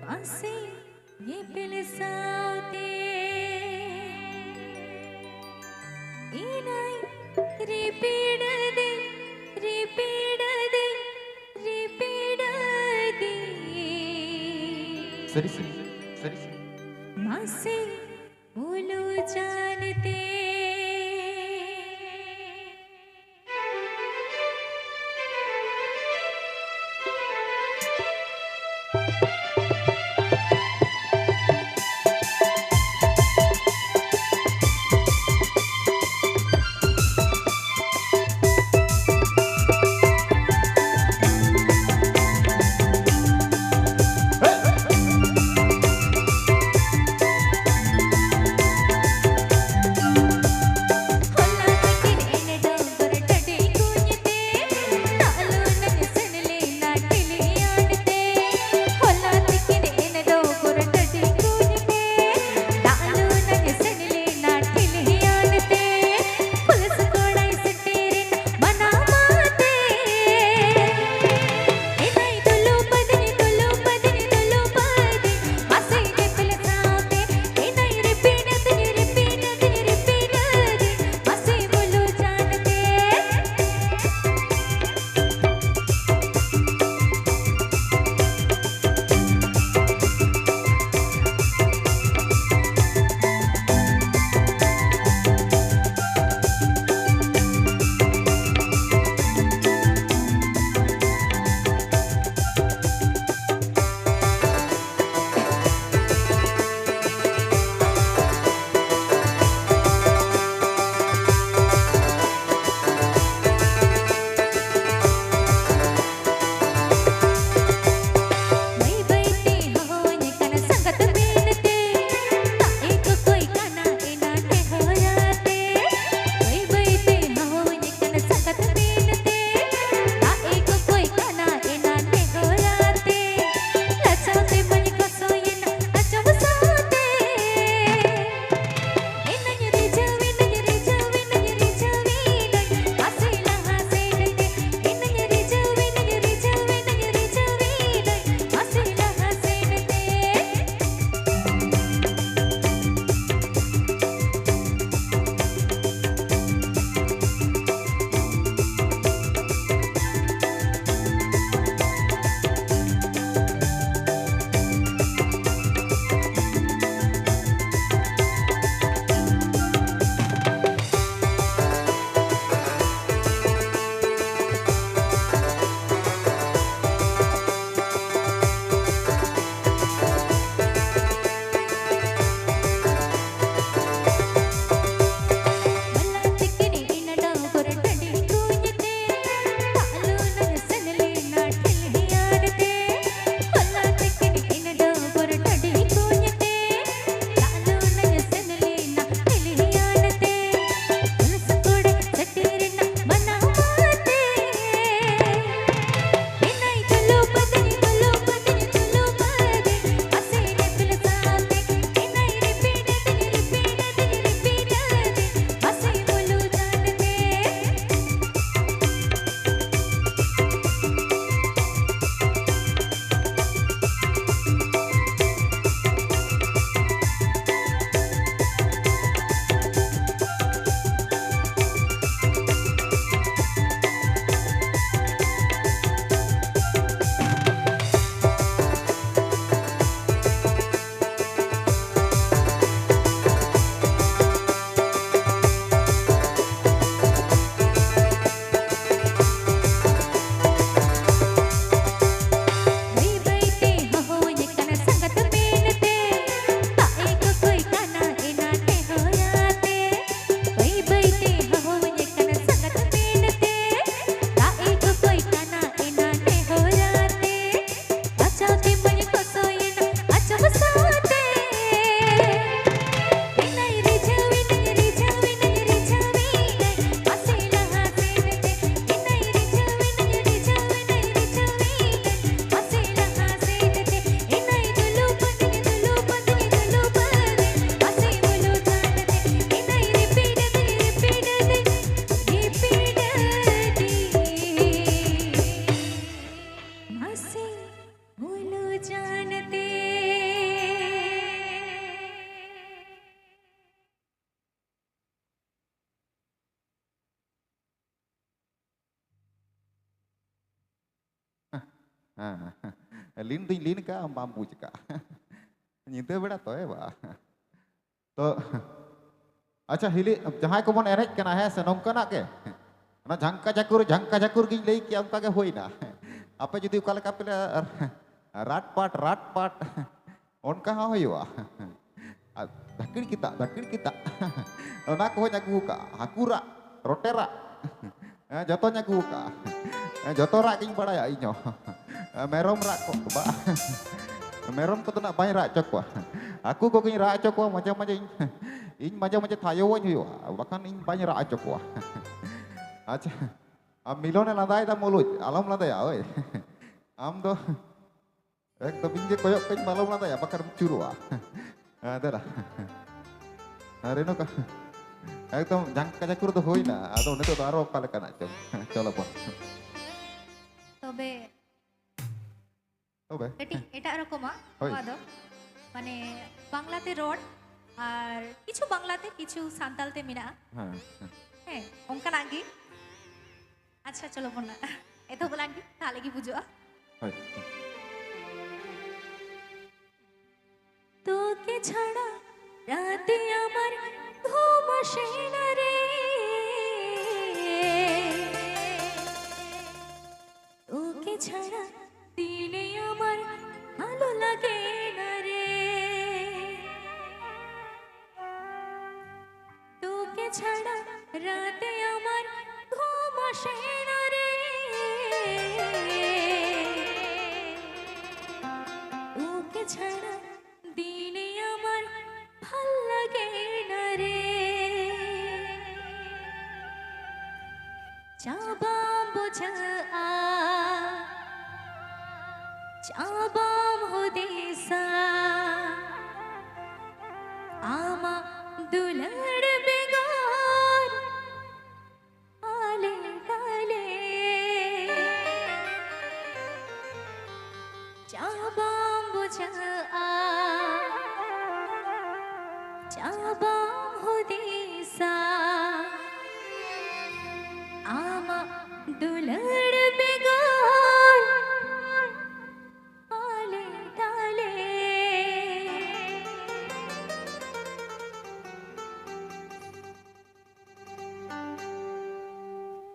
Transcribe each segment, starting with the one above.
Masih ye pilih saute inai repeat de repeat de repeat de सरी सरी सरी masih bolu जानते बोलो जानते Lin ting lin ka am mampu cika. Nyinte beda to ba. To acha hili jahay ko mon erej kana hai se nongkana ke. Ana jangka jakur gi lei ki amka ge hoina. Apa judi ukala ka pela rat pat onka ha hoiwa. Dakir kita. Ona ko nyagu ka hakura rotera. Joto nyagu ka. Joto rak king pada ya inyo. Merom rak kok ba. Merom ko to nak bai rak cok wa. Aku ko king rak cok wa macam-macam ing macam-macam thayo wa nyu bahkan ing bai rak cok wa. Acha. Am milone landai ta mulut. Alam landai ya oi. Am do ek to pinje koyok king malam landai ya bakar curu wa. Ada dah. Reno ka. Ekdom jangka jakur to hoina. Ado ne to aro kala kana cok. Cholo pon. তবে এটা এরকমা ওয়াদো মানে বাংলাতে rod আর কিছু বাংলাতে কিছু সান্তালতে মিনা হ্যাঁ অঙ্কা নাগি আচ্ছা চলো বন্না এত বলাঙ্গি তাহলে কি বুঝো তোকে ছাড়া রাতে আমার ঘুম আসে না রে তোকে ছাড়া দিনে আমার ভালো লাগে না রে তোকে ছাড়া রাতে আমার ঘুম আসে না রে তোকে ছাড়া দিনে আমার ভাল লাগে না রে চাবা বোঝা চাবাম হদিসা আমা দুলড় বেগার আলে ডালে চাবাম বুঝা চাবাম হদিসা আমা দুলড় বেগার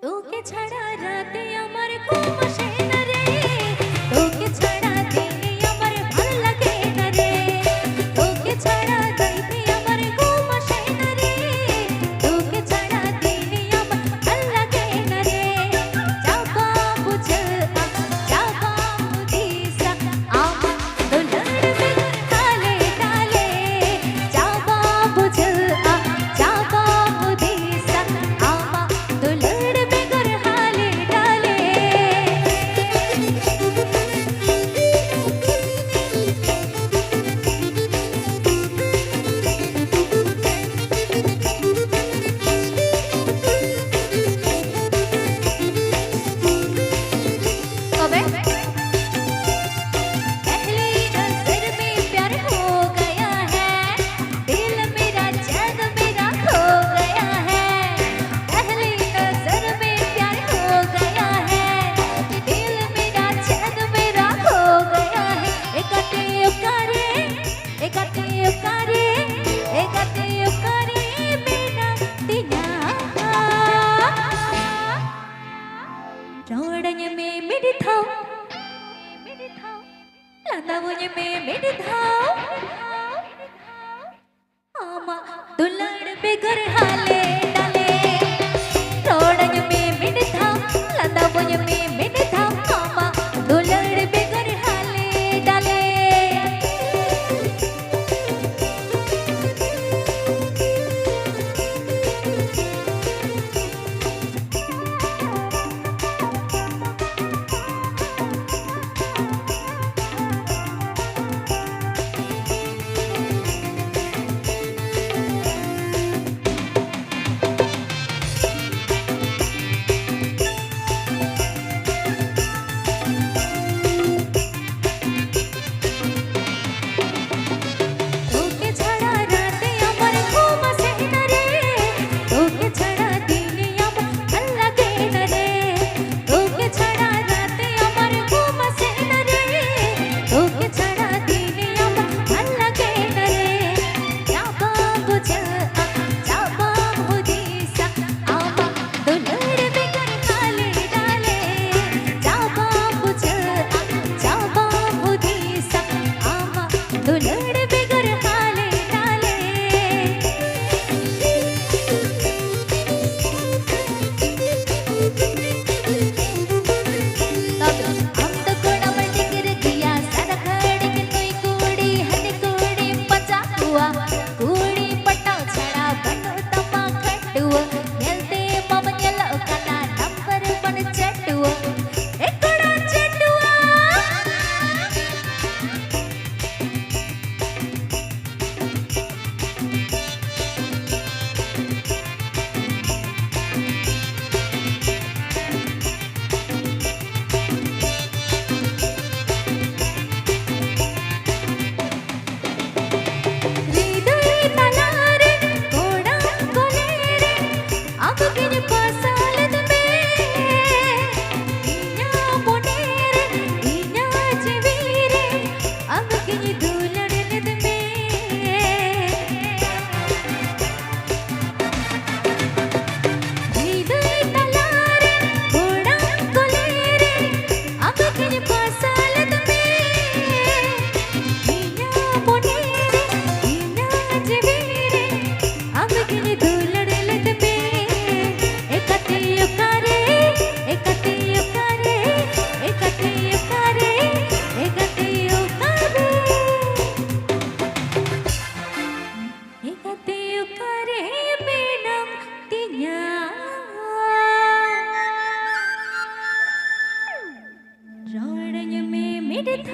তোকে ছাড়া রাতে আমার ঘুম আসে না রে তোকে ছাড়া দিনে আমার ভালো লাগে না রে তোকে ছাড়া দিনে আমার ঘুম আসে না রে তোকে ছাড়া দিনে আমার ভালো লাগে না রে চাপা বুঝা চাপা দিশা আমার দুলড় বেগর কালে কালে চাপা বুঝা চাপা দিশা আমার দুলড় বেগর হালে ডালে কবে पहली नजर में प्यार हो गया है दिल मेरा चैन मेरा खो गया है पहली नजर में प्यार हो गया है दिल मेरा चैन मेरा खो गया है एकते उकारे बिना दिना रोड़ने में मिट थाओ लंदावने में मिट थाओ आमा दुलड़ बेगर हाले डाले रोड़ने में मिट थाओ लंदावने में मिट थाओ आमा दुलड़ बेगर हाले डाले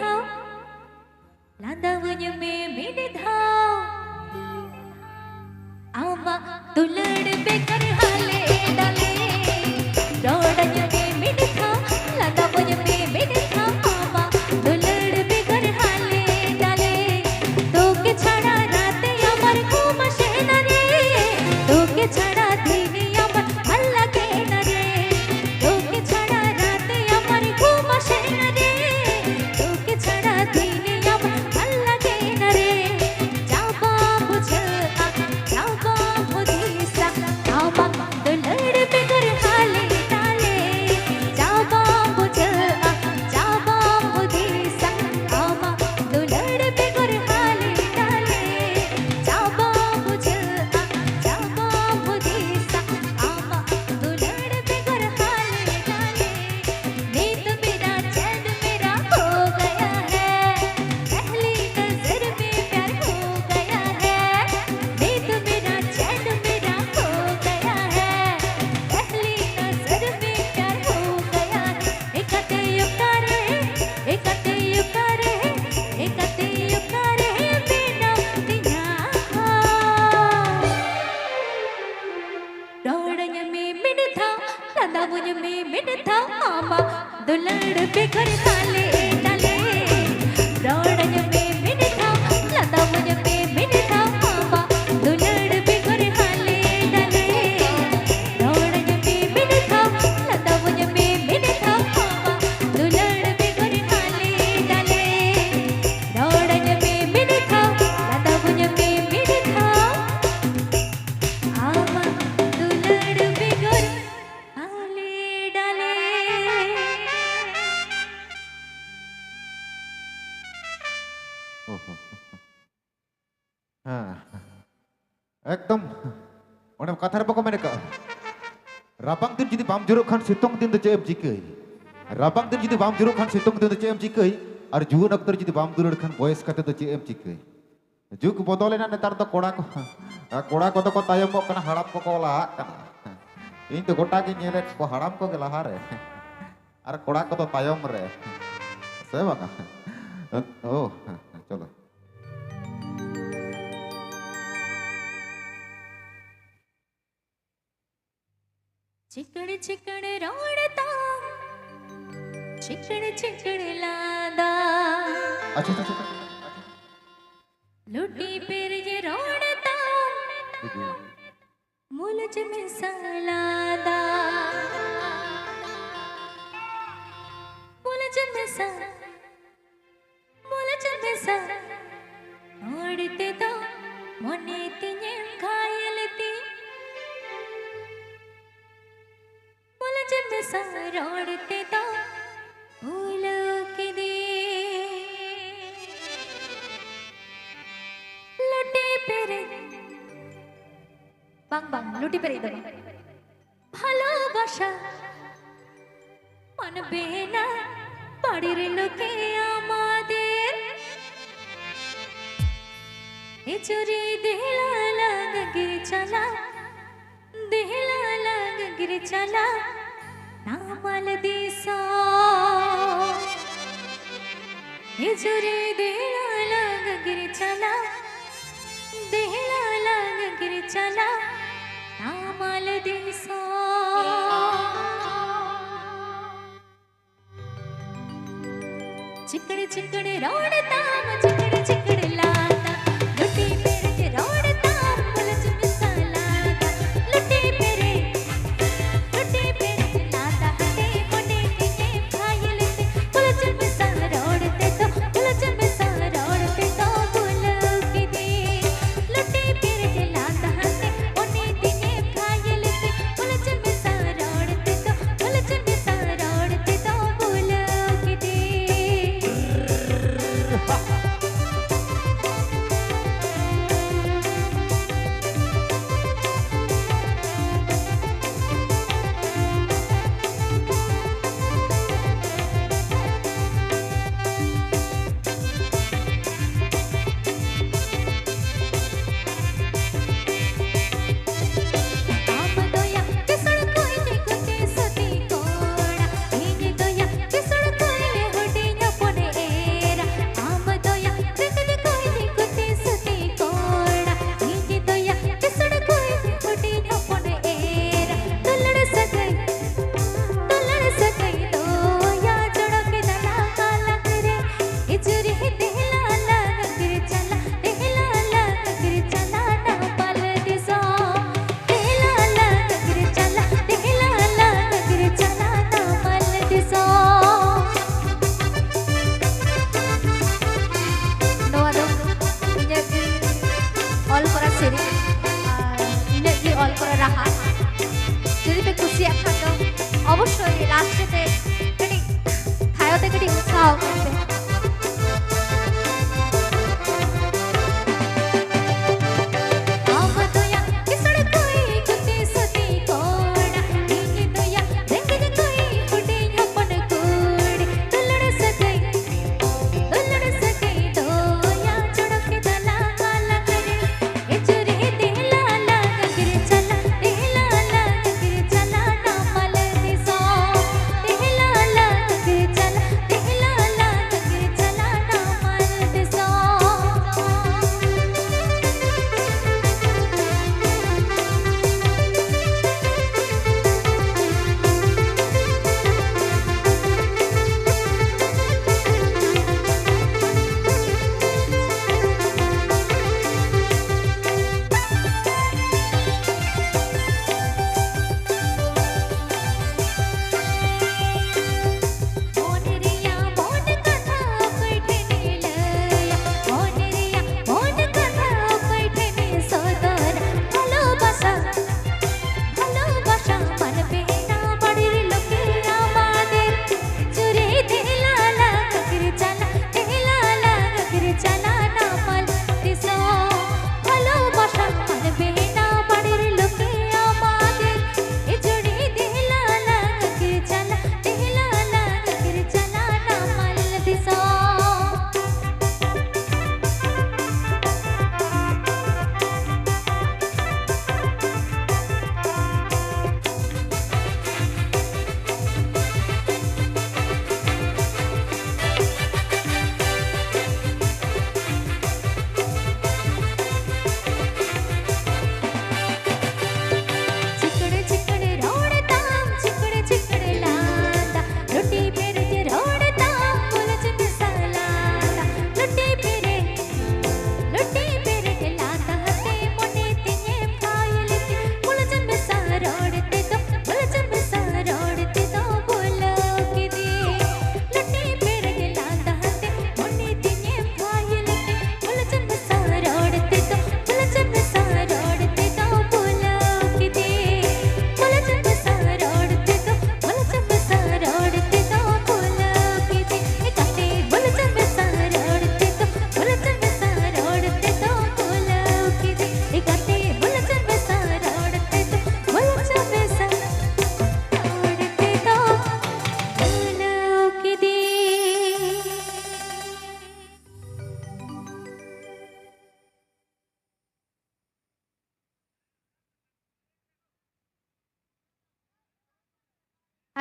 धाव लांदावन्य में मिड धाव आमा दुलड़ बेकर हाले डाले रोडन्य में मिड धाव लांदावन्य में मिड धाव आमा दुलड़ बेकर हाले डाले तोके छाड़ा राते अमर घूम शेना रे तोके छाड़ा दिने अमर ভাল লাগে না রে তোকে ছাড়া রাতে আমার ঘুম আসে না রে তোকে ছাড়া দিনে আমার ভাল লাগে না রে যাবা বুঝে যাবা বুঝিসা আমা দুলড় বেগর হালে ডালে যাবা বুঝে যাবা বুঝিসা আমা দুলড় বেগর হালে ডালে যাবা বুঝে যাবা বুঝিসা আমা दुलड़ बेगर हाले डाले नींद मेरा चैन मेरा हो गया है पहली नजर में प्यार हो गया है नींद मेरा चैन मेरा हो गया है पहली नजर में प्यार हो गया है एकते युकारे बिना दिया रोडन्य में मिड था लांदावन्य में मिड था आमा दुलड़ बेगर हाले डाले रोडन्य में मिड था लांदावन्य में मिड था आमा दुलड़ बेगर हाले डाले रोडन्य में मिड था लांदावन्य में मिड था आमा दुलड़ बेगर हाले डाले रोडन्य में मिड था लांदावन्य में मिड था आमा दुलड़ बेगर हाले डाले ओहो हाँ एकदम ओने कथार बको मेने का राबांग दिन जुदी बाम जुरुक खान सितोंग दिन द चेम जिकई राबांग दिन जुदी बाम जुरुक खान सितोंग दिन द चेम जिकई और जुन अक्तर जुदी बाम दुलड़ खान बॉयस कते द चेम जिकई जुग बदलेना नेतार तो कोड़ा को तो को तायमक कना हड़ाम को लाहा कना इन तो गोटा के नेले को हड़ाम को के लाहा रे और कोड़ा को तो तायम रे से बाका ओ चलो चिकड़ चिकड़ रोड़ता चिकड़ चिकड़ लादा अच्छा अच्छा अच्छा लुटी पर ये रोड़ता मुलज में सलादा मुलज में सा ओड़ते तो मोने तिने घायलती मुलज में सा ओड़ते तो फूलों की दी लुटी पेरे बांग बांग लुटी पेरे दो ভালোবাসা মানবে না বাড়ির লোকে আমাদের এ চুরি দেহলা লাগ গির চলা নামাল দিসা এ চুরি দেহলা লাগ গির চলা नामाल दिसो चिकड़ चिकड़ रोड़ता चिकड़ चिकड़ लाता लुटी पेरे के रोड़ता पुलच में सलाता लुटी पेरे लाता हटे मोटे के खायल से पुलच में सा रोड़ते तो पुलच में सा रोड़ते तो पुल की दी लुटी पेरे के लाता हटे मोटे के खायल से पुलच में सा रोड़ते तो पुलच में सा रोड़ते तो पुल की दी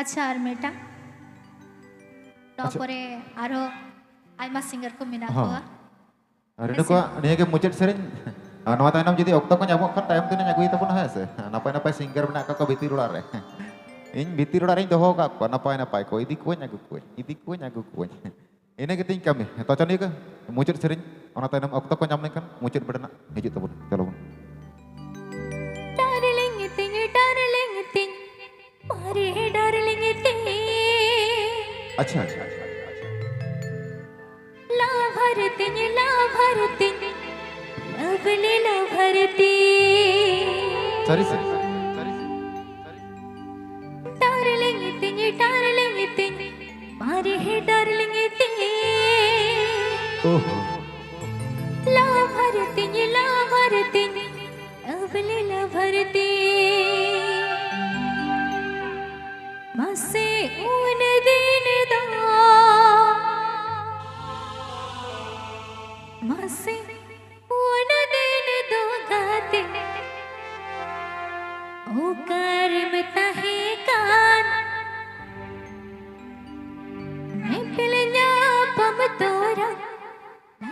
अच्छा आर मेटा तापरे आरो आयमा सिंगर को मिना हाँ। कोआ Hari ini gua ini ke muncul sering. Nama tanam jadi okto kan nyamuk kan tayam tuh nyagui tapi nah se. Napa singer menak kau biti rular ya. Ini biti rular ini doho kak. Napa kau ini kue nyagu kue. Ini keting kami. Tahu ni ke muncul sering. Nama tanam okto kan nyamuk kan muncul berdenak. Hijau tuh kalau. darling ting मारे darling ting अच्छा ला भरती अबले ला भरती sorry darling ting मारे darling ting ओह ला भरती अबले ला भरती मसे उन दिन दा मसे उन दिन दो गाते ओ कर्म तहे कान मैं पिलन्या पम तोरा ना